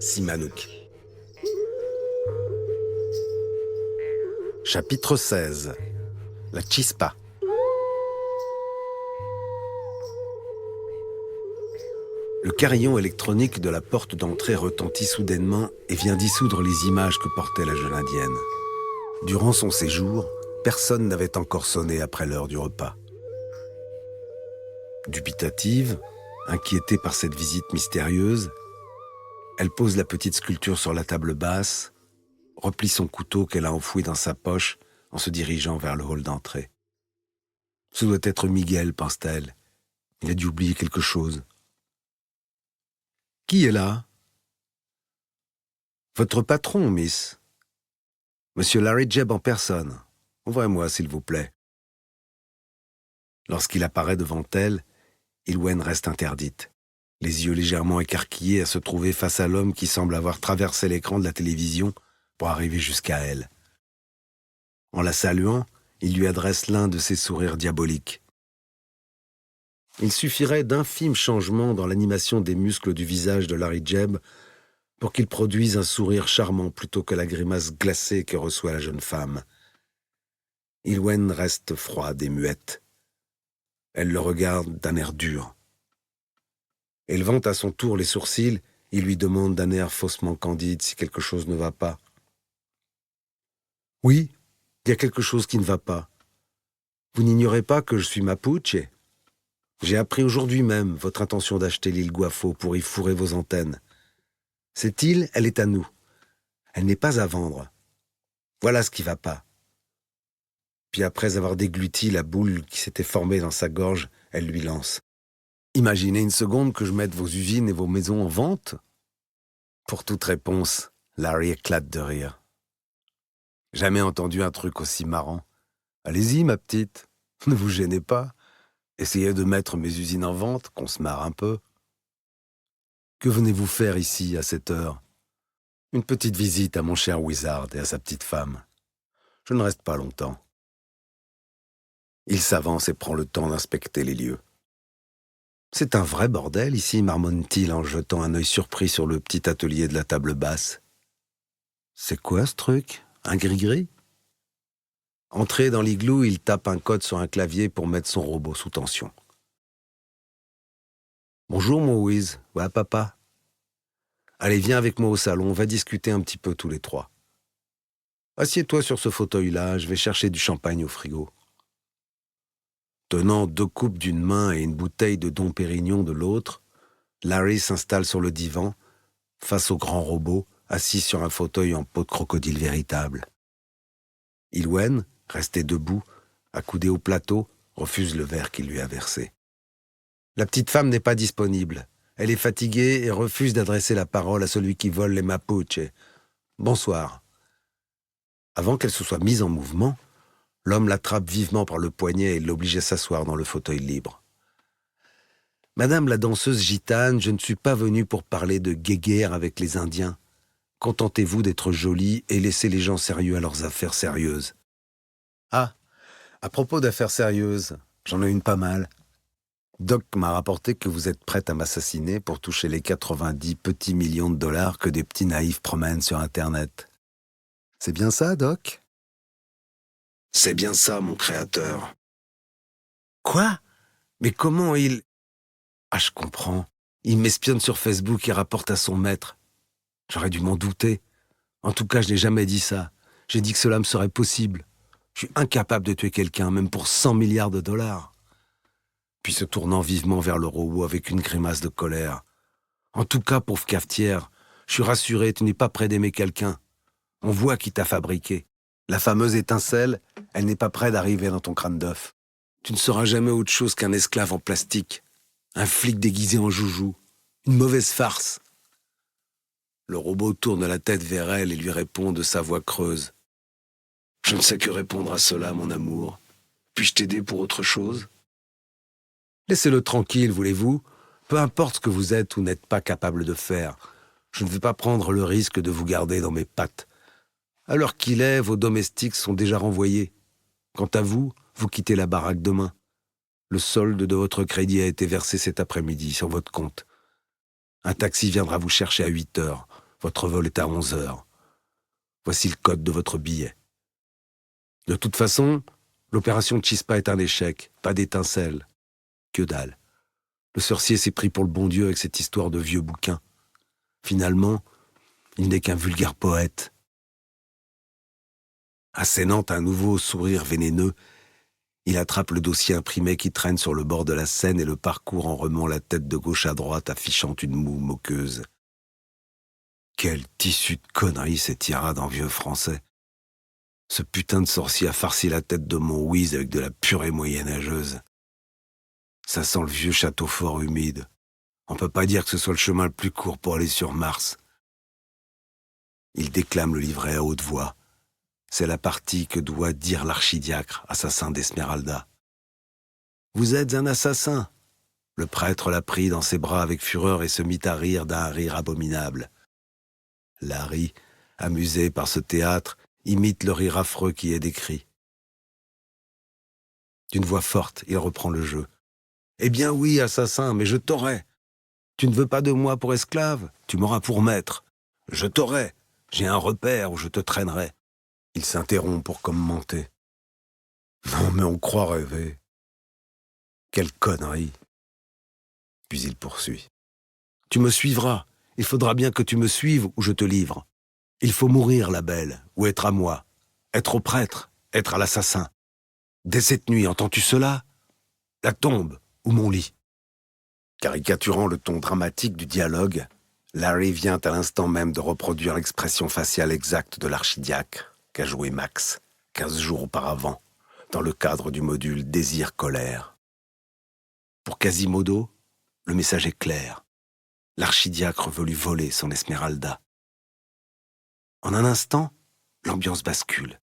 Sihanouk. Chapitre 16. La Chispa. Le carillon électronique de la porte d'entrée retentit soudainement et vient dissoudre les images que portait la jeune indienne. Durant son séjour, personne n'avait encore sonné après l'heure du repas. Dubitative, inquiétée par cette visite mystérieuse, elle pose la petite sculpture sur la table basse, replie son couteau qu'elle a enfoui dans sa poche en se dirigeant vers le hall d'entrée. Ce doit être Miguel, pense-t-elle. Il a dû oublier quelque chose. Qui est là? Votre patron, miss. Monsieur Larry Jebb en personne. Ouvrez-moi, s'il vous plaît. Lorsqu'il apparaît devant elle, Ilwen reste interdite, les yeux légèrement écarquillés à se trouver face à l'homme qui semble avoir traversé l'écran de la télévision pour arriver jusqu'à elle. En la saluant, il lui adresse l'un de ses sourires diaboliques. Il suffirait d'infimes changements dans l'animation des muscles du visage de Larry Jebb pour qu'il produise un sourire charmant plutôt que la grimace glacée que reçoit la jeune femme. Ilwen reste froide et muette. Elle le regarde d'un air dur. Élevant à son tour les sourcils, il lui demande d'un air faussement candide si quelque chose ne va pas. « Oui, il y a quelque chose qui ne va pas. Vous n'ignorez pas que je suis Mapuche? J'ai appris aujourd'hui même votre intention d'acheter l'île Guafo pour y fourrer vos antennes. Cette île, elle est à nous. Elle n'est pas à vendre. Voilà ce qui ne va pas. » Puis après avoir dégluti la boule qui s'était formée dans sa gorge, elle lui lance. « Imaginez une seconde que je mette vos usines et vos maisons en vente ?» Pour toute réponse, Larry éclate de rire. « Jamais entendu un truc aussi marrant. Allez-y, ma petite, ne vous gênez pas. Essayez de mettre mes usines en vente, qu'on se marre un peu. Que venez-vous faire ici, à cette heure? Une petite visite à mon cher Wizard et à sa petite femme. Je ne reste pas longtemps. » Il s'avance et prend le temps d'inspecter les lieux. « C'est un vrai bordel ici, marmonne-t-il en jetant un œil surpris sur le petit atelier de la table basse. C'est quoi ce truc? Un gris-gris? » Entré dans l'igloo, il tape un code sur un clavier pour mettre son robot sous tension. « Bonjour, mon Wiz. Ouais, papa. Allez, viens avec moi au salon, on va discuter un petit peu tous les trois. Assieds-toi sur ce fauteuil-là, je vais chercher du champagne au frigo. » Tenant 2 coupes d'une main et une bouteille de Dom Pérignon de l'autre, Larry s'installe sur le divan, face au grand robot, assis sur un fauteuil en peau de crocodile véritable. Ilwen, restée debout, accoudée au plateau, refuse le verre qu'il lui a versé. La petite femme n'est pas disponible. Elle est fatiguée et refuse d'adresser la parole à celui qui vole les Mapuche. « Bonsoir. » Avant qu'elle se soit mise en mouvement, l'homme l'attrape vivement par le poignet et l'oblige à s'asseoir dans le fauteuil libre. « Madame la danseuse gitane, je ne suis pas venu pour parler de guéguerre avec les Indiens. Contentez-vous d'être jolie et laissez les gens sérieux à leurs affaires sérieuses. » Ah, à propos d'affaires sérieuses, j'en ai une pas mal. Doc m'a rapporté que vous êtes prête à m'assassiner pour toucher les 90 petits millions de dollars que des petits naïfs promènent sur Internet. C'est bien ça, Doc? C'est bien ça, mon créateur. Quoi? Mais comment il... Ah, je comprends. Il m'espionne sur Facebook et rapporte à son maître. J'aurais dû m'en douter. En tout cas, je n'ai jamais dit ça. J'ai dit que cela me serait possible. Je suis incapable de tuer quelqu'un, même pour 100 milliards de dollars. Puis se tournant vivement vers le robot avec une grimace de colère. En tout cas, pauvre cafetière, je suis rassuré, tu n'es pas près d'aimer quelqu'un. On voit qui t'a fabriqué. La fameuse étincelle, elle n'est pas près d'arriver dans ton crâne d'œuf. Tu ne seras jamais autre chose qu'un esclave en plastique, un flic déguisé en joujou, une mauvaise farce. Le robot tourne la tête vers elle et lui répond de sa voix creuse. « Je ne sais que répondre à cela, mon amour. Puis-je t'aider pour autre chose? » Laissez-le tranquille, voulez-vous? Peu importe ce que vous êtes ou n'êtes pas capable de faire. Je ne veux pas prendre le risque de vous garder dans mes pattes. À l'heure qu'il est, vos domestiques sont déjà renvoyés. Quant à vous, vous quittez la baraque demain. Le solde de votre crédit a été versé cet après-midi sur votre compte. Un taxi viendra vous chercher à 8 heures. Votre vol est à 11 heures. Voici le code de votre billet. De toute façon, l'opération Chispa est un échec. Pas d'étincelle. Que dalle. Le sorcier s'est pris pour le bon Dieu avec cette histoire de vieux bouquin. Finalement, il n'est qu'un vulgaire poète. Assénant un nouveau sourire vénéneux, il attrape le dossier imprimé qui traîne sur le bord de la Seine et le parcourt en remuant la tête de gauche à droite, affichant une moue moqueuse. Quel tissu de conneries ces tirades en vieux français. Ce putain de sorcier a farci la tête de mon whiz avec de la purée moyenâgeuse. Ça sent le vieux château fort humide. On peut pas dire que ce soit le chemin le plus court pour aller sur Mars. Il déclame le livret à haute voix. C'est la partie que doit dire l'archidiacre, assassin d'Esmeralda. « Vous êtes un assassin !» Le prêtre l'a pris dans ses bras avec fureur et se mit à rire d'un rire abominable. Larry, amusé par ce théâtre, imite le rire affreux qui est décrit. D'une voix forte, il reprend le jeu. « Eh bien oui, assassin, mais je t'aurai. Tu ne veux pas de moi pour esclave, tu m'auras pour maître. Je t'aurai, j'ai un repère où je te traînerai. » Il s'interrompt pour commenter. « Non, mais on croit rêver. Quelle connerie !» Puis il poursuit. « Tu me suivras. Il faudra bien que tu me suives ou je te livre. Il faut mourir, la belle, ou être à moi. Être au prêtre, être à l'assassin. Dès cette nuit, entends-tu cela? La tombe ou mon lit ?» Caricaturant le ton dramatique du dialogue, Larry vient à l'instant même de reproduire l'expression faciale exacte de l'archidiacre qu'a joué Max 15 jours auparavant, dans le cadre du module Désir-colère. Pour Quasimodo, le message est clair. L'archidiacre veut lui voler son Esmeralda. En un instant, l'ambiance bascule.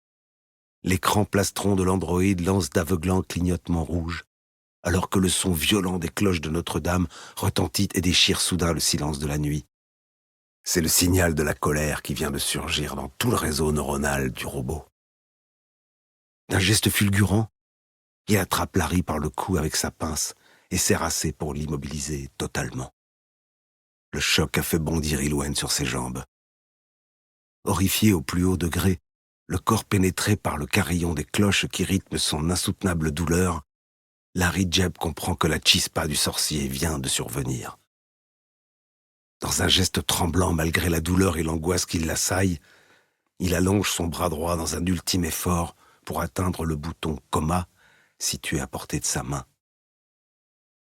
L'écran plastron de l'androïde lance d'aveuglants clignotements rouges, alors que le son violent des cloches de Notre-Dame retentit et déchire soudain le silence de la nuit. C'est le signal de la colère qui vient de surgir dans tout le réseau neuronal du robot. D'un geste fulgurant, il attrape Larry par le cou avec sa pince et serre assez pour l'immobiliser totalement. Le choc a fait bondir Ilwen sur ses jambes. Horrifié au plus haut degré, le corps pénétré par le carillon des cloches qui rythment son insoutenable douleur, Larry Jeb comprend que la chispa du sorcier vient de survenir. Dans un geste tremblant malgré la douleur et l'angoisse qui l'assaillent, il allonge son bras droit dans un ultime effort pour atteindre le bouton coma situé à portée de sa main.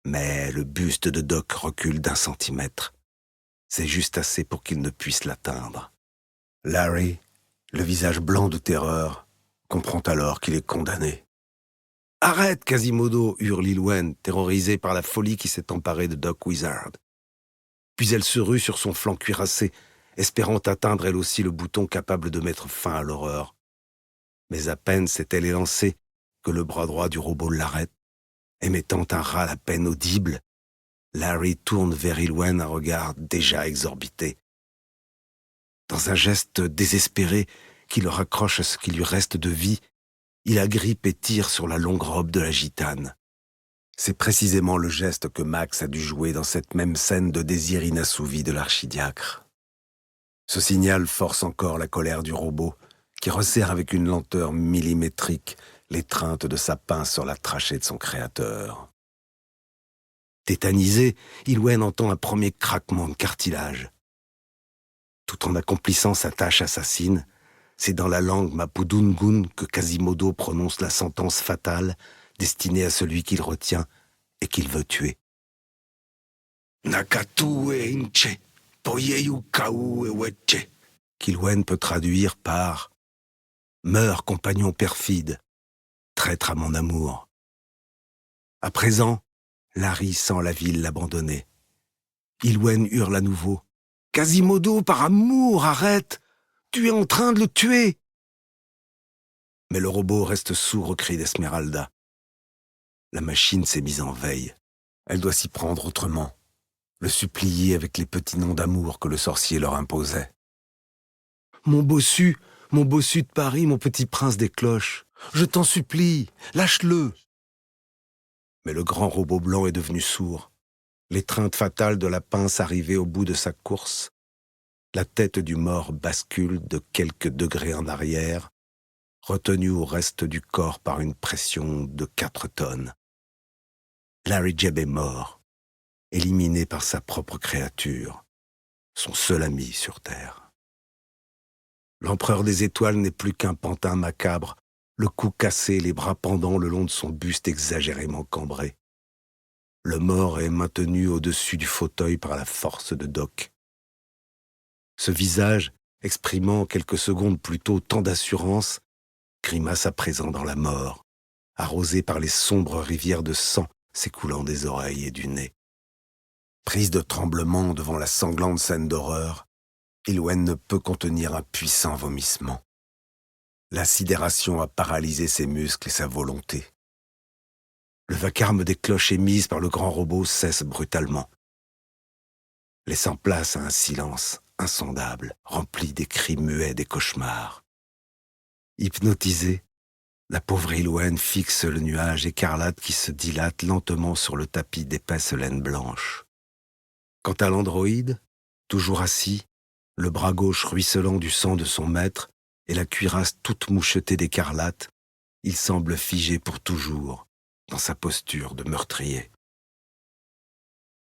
Mais le buste de Doc recule d'1 centimètre. C'est juste assez pour qu'il ne puisse l'atteindre. Larry, le visage blanc de terreur, comprend alors qu'il est condamné. « Arrête, Quasimodo !» hurle Ilwen, terrorisée par la folie qui s'est emparée de Doc Wizard. Puis elle se rue sur son flanc cuirassé, espérant atteindre elle aussi le bouton capable de mettre fin à l'horreur. Mais à peine s'est-elle élancée que le bras droit du robot l'arrête, émettant un râle à peine audible. Larry tourne vers Ilwen un regard déjà exorbité. Dans un geste désespéré qui le raccroche à ce qui lui reste de vie, il agrippe et tire sur la longue robe de la gitane. C'est précisément le geste que Max a dû jouer dans cette même scène de désir inassouvi de l'archidiacre. Ce signal force encore la colère du robot, qui resserre avec une lenteur millimétrique l'étreinte de sa pince sur la trachée de son créateur. Tétanisé, Ilwen entend un premier craquement de cartilage. Tout en accomplissant sa tâche assassine, c'est dans la langue mapudungun que Quasimodo prononce la sentence fatale destinée à celui qu'il retient et qu'il veut tuer. Nakatu e inche, poyeyu kau e weche, qu'Ilwen peut traduire par « Meurs, compagnon perfide, traître à mon amour ». À présent, Larry sent la ville l'abandonner. Ilwen hurle à nouveau. « Quasimodo, par amour, arrête! Tu es en train de le tuer !» Mais le robot reste sourd au cri d'Esmeralda. La machine s'est mise en veille. Elle doit s'y prendre autrement, le supplier avec les petits noms d'amour que le sorcier leur imposait. « Mon bossu de Paris, mon petit prince des cloches, je t'en supplie, lâche-le !» Mais le grand robot blanc est devenu sourd. L'étreinte fatale de la pince arrivée au bout de sa course. La tête du mort bascule de quelques degrés en arrière, retenue au reste du corps par une pression de 4 tonnes. Larry Jebb est mort, éliminé par sa propre créature, son seul ami sur Terre. L'empereur des étoiles n'est plus qu'un pantin macabre, le cou cassé, les bras pendants le long de son buste exagérément cambré. Le mort est maintenu au-dessus du fauteuil par la force de Doc. Ce visage, exprimant quelques secondes plus tôt tant d'assurance, grimace à présent dans la mort, arrosé par les sombres rivières de sang s'écoulant des oreilles et du nez. Prise de tremblement devant la sanglante scène d'horreur, Ilwen ne peut contenir un puissant vomissement. La sidération a paralysé ses muscles et sa volonté. Le vacarme des cloches émises par le grand robot cesse brutalement, laissant place à un silence insondable, rempli des cris muets des cauchemars. Hypnotisée, la pauvre Ilwen fixe le nuage écarlate qui se dilate lentement sur le tapis d'épaisse laine blanche. Quant à l'androïde, toujours assis, le bras gauche ruisselant du sang de son maître et la cuirasse toute mouchetée d'écarlate, il semble figé pour toujours dans sa posture de meurtrier.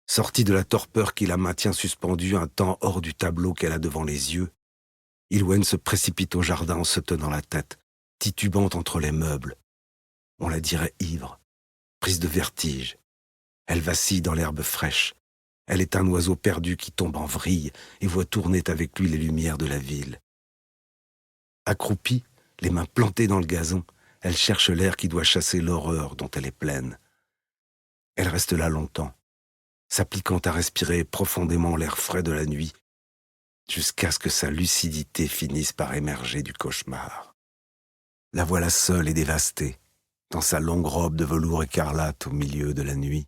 Sortie de la torpeur qui la maintient suspendue un temps hors du tableau qu'elle a devant les yeux, Ilwen se précipite au jardin en se tenant la tête, titubante entre les meubles. On la dirait ivre, prise de vertige. Elle vacille dans l'herbe fraîche. Elle est un oiseau perdu qui tombe en vrille et voit tourner avec lui les lumières de la ville. Accroupie, les mains plantées dans le gazon, elle cherche l'air qui doit chasser l'horreur dont elle est pleine. Elle reste là longtemps, s'appliquant à respirer profondément l'air frais de la nuit, jusqu'à ce que sa lucidité finisse par émerger du cauchemar. La voilà seule et dévastée, dans sa longue robe de velours écarlate au milieu de la nuit,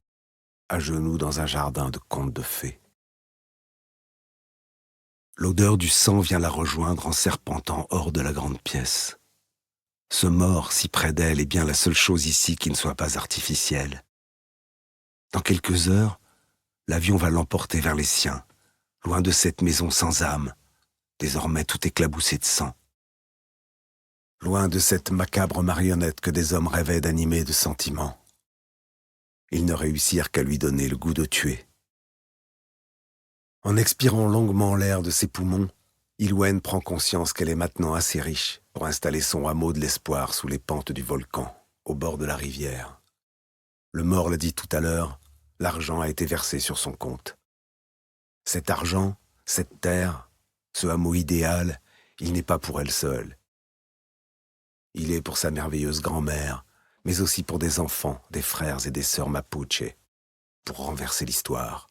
à genoux dans un jardin de contes de fées. L'odeur du sang vient la rejoindre en serpentant hors de la grande pièce. Ce mort si près d'elle est bien la seule chose ici qui ne soit pas artificielle. Dans quelques heures, l'avion va l'emporter vers les siens, loin de cette maison sans âme, désormais tout éclaboussée de sang. Loin de cette macabre marionnette que des hommes rêvaient d'animer de sentiments. Ils ne réussirent qu'à lui donner le goût de tuer. En expirant longuement l'air de ses poumons, Ilwen prend conscience qu'elle est maintenant assez riche pour installer son hameau de l'espoir sous les pentes du volcan, au bord de la rivière. Le mort l'a dit tout à l'heure, l'argent a été versé sur son compte. Cet argent, cette terre, ce hameau idéal, il n'est pas pour elle seule. Il est pour sa merveilleuse grand-mère, mais aussi pour des enfants, des frères et des sœurs Mapuche, pour renverser l'histoire.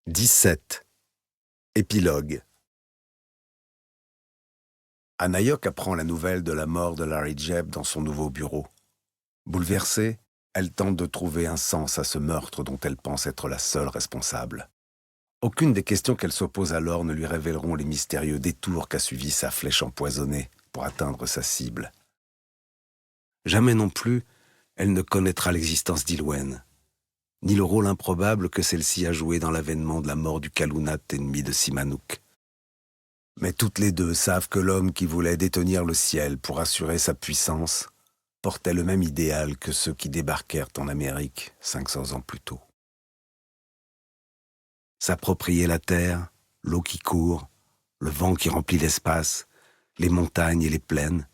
17. Épilogue. Anayok apprend la nouvelle de la mort de Larry Jebb dans son nouveau bureau. Bouleversée, elle tente de trouver un sens à ce meurtre dont elle pense être la seule responsable. Aucune des questions qu'elle se pose alors ne lui révéleront les mystérieux détours qu'a suivis sa flèche empoisonnée pour atteindre sa cible. Jamais non plus, elle ne connaîtra l'existence d'Ilwen, ni le rôle improbable que celle-ci a joué dans l'avènement de la mort du Kalunat ennemi de Sihanouk. Mais toutes les deux savent que l'homme qui voulait détenir le ciel pour assurer sa puissance portait le même idéal que ceux qui débarquèrent en Amérique 500 ans plus tôt. S'approprier la terre, l'eau qui court, le vent qui remplit l'espace, les montagnes et les plaines.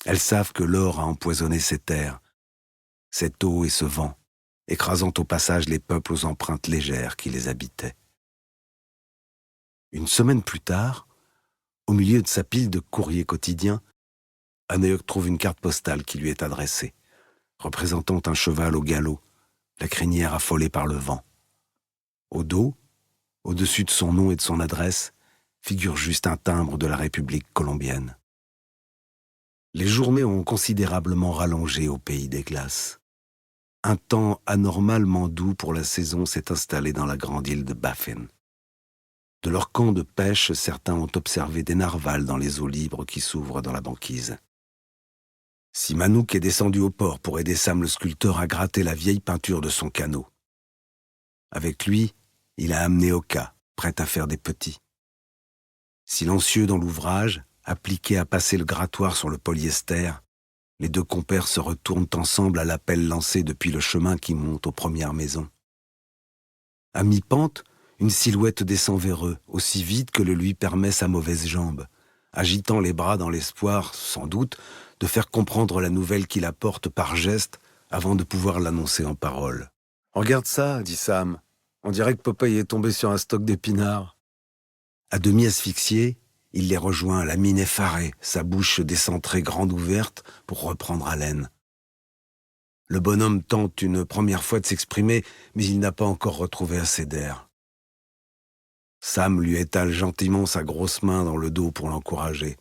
Elles savent que l'or a empoisonné ces terres, cette eau et ce vent, écrasant au passage les peuples aux empreintes légères qui les habitaient. Une semaine plus tard, au milieu de sa pile de courriers quotidiens, Anayok trouve une carte postale qui lui est adressée, représentant un cheval au galop, la crinière affolée par le vent. Au dos, au-dessus de son nom et de son adresse, figure juste un timbre de la République colombienne. Les journées ont considérablement rallongé au pays des glaces. Un temps anormalement doux pour la saison s'est installé dans la grande île de Baffin. De leur camp de pêche, certains ont observé des narvals dans les eaux libres qui s'ouvrent dans la banquise. Sihanouk est descendu au port pour aider Sam le sculpteur à gratter la vieille peinture de son canot. Avec lui, il a amené Oka, prête à faire des petits. Silencieux dans l'ouvrage, appliqués à passer le grattoir sur le polyester, les deux compères se retournent ensemble à l'appel lancé depuis le chemin qui monte aux premières maisons. À mi-pente, une silhouette descend vers eux, aussi vite que le lui permet sa mauvaise jambe, agitant les bras dans l'espoir, sans doute, de faire comprendre la nouvelle qu'il apporte par geste avant de pouvoir l'annoncer en paroles. « Regarde ça, dit Sam. On dirait que Popeye est tombé sur un stock d'épinards. » À demi asphyxié, il les rejoint, la mine effarée, sa bouche décentrée grande ouverte pour reprendre haleine. Le bonhomme tente une première fois de s'exprimer, mais il n'a pas encore retrouvé assez d'air. Sam lui étale gentiment sa grosse main dans le dos pour l'encourager.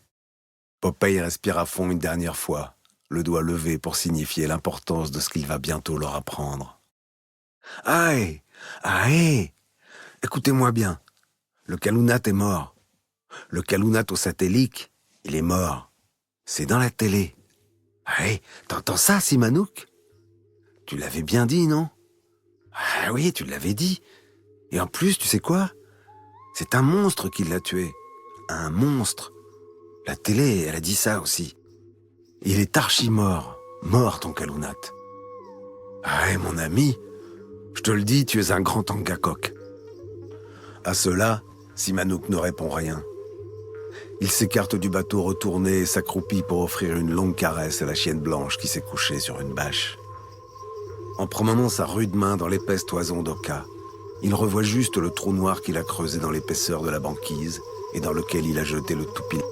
Popeye respire à fond une dernière fois, le doigt levé pour signifier l'importance de ce qu'il va bientôt leur apprendre. « Aïe! Aïe! Écoutez-moi bien, le Kalounat est mort. Le Kalounat au satellite, il est mort. C'est dans la télé. Aïe, t'entends ça, Simanouk? Tu l'avais bien dit, non? Ah oui, tu l'avais dit. Et en plus, tu sais quoi? C'est un monstre qui l'a tué. Un monstre. La télé, elle a dit ça aussi. Il est archi mort. Mort, ton Kalounat. Ah, mon ami, je te le dis, tu es un grand Tangakok. À cela, Simanouk ne répond rien. Il s'écarte du bateau retourné et s'accroupit pour offrir une longue caresse à la chienne blanche qui s'est couchée sur une bâche. En promenant sa rude main dans l'épaisse toison d'Oka, il revoit juste le trou noir qu'il a creusé dans l'épaisseur de la banquise et dans lequel il a jeté le toupie.